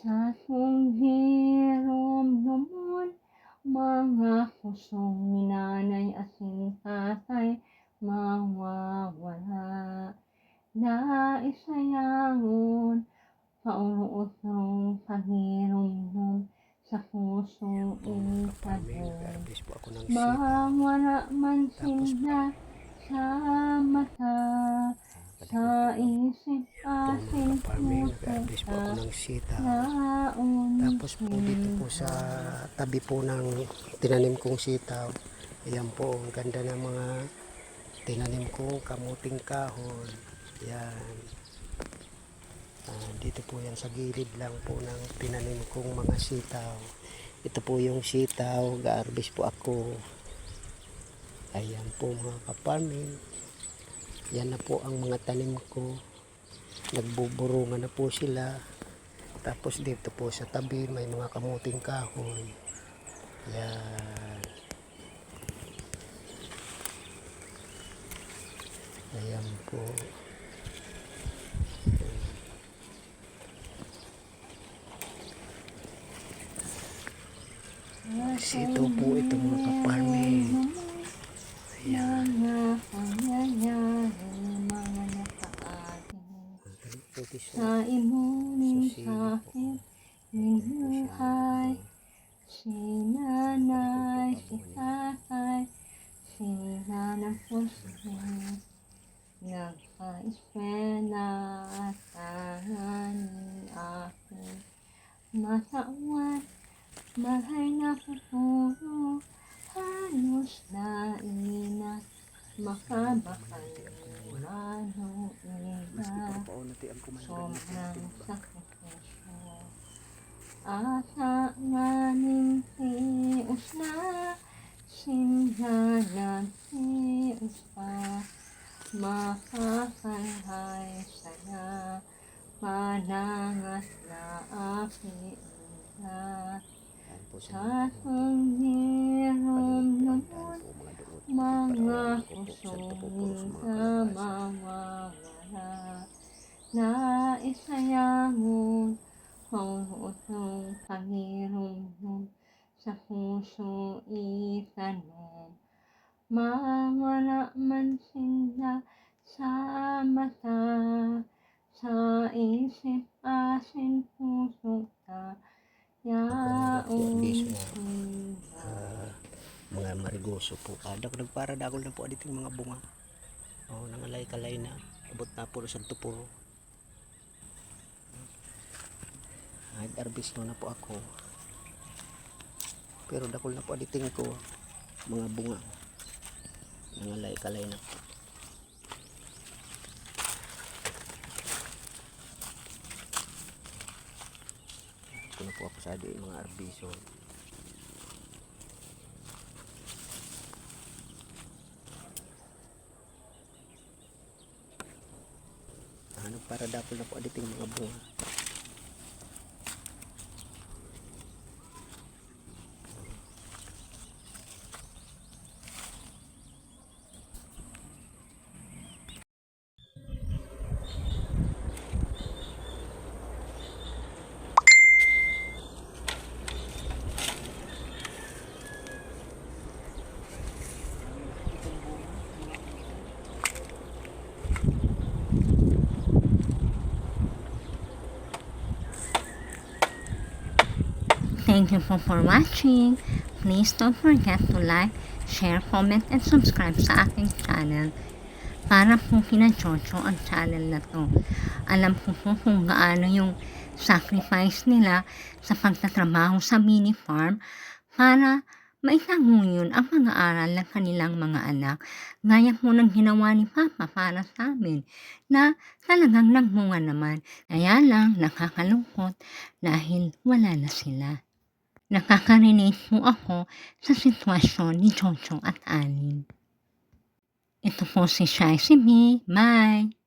Sa tunghirom lumon, mga kusong ninanay at tatay mawawala. Naisayangon, pauruotong pagirumdum sa pusong itagong. Mawala man sila sa mata, sa isip asin puso ka, Tapos po dito po sa tabi po ng tinanim kong sitaw, ayan po, ang ganda ng mga tinanim kong kamuting kahoy. Yan. Dito po yan sa gilid lang po ng tinanim kong mga sitaw. Ito po yung sitaw, ga-harvest po ako. Ayan po mga kaparming. Yan na po ang mga tanim ko. Nagbuburungan na po sila. Tapos dito po sa tabi may mga kamuting kahoy. Yan. Ayan po. Sito po ito mga kaparming. Ayan. mga pangyayari, mga nakaating sa imuning sakit, minuhay, si nanay, si tatay, sila ng puso, nagpa-espena at tanganin aking matawan, mahay na pupuro, halos na ina, makabakal, manong ina, sobrang sakripisyo. Asa nga ning tius na, singanan tius pa, makakalhay sana, panangat na api na. Sa tunghirom lumon, mga kusong na mawawala. Naisayangon, pauruotong pagirumdum sa puso itanong. Mawala man sila sa mata, sa isip asin puso ka, yaon Mga marigoso po. Nagpara dagol na po dito yung mga bunga. Nangalay-kalay na. Abot na po sa tupuro. Nag-arbis na po ako. Pero dakol na po aditing ko mga bunga. Nangalay-kalay na po. Ito na po ako sa adi mga arbiso. Para dapol na po aditing mga bunga. Thank you for watching. Please don't forget to like, share, comment, and subscribe sa aking channel. Para po kina-chocho ang channel na to. Alam ko po kung gaano yung sacrifice nila sa pagtatrabaho sa mini farm para maitaguyod ang pag-aaral ng kanilang mga anak. Gaya po ng ginawa ni Papa para sa amin na talagang nagbunga naman. Kaya lang nakakalungkot dahil wala na sila. Nakaka-relate po ako sa sitwasyon ni Chocho at Alin. Ito po si Shy si B. Bye!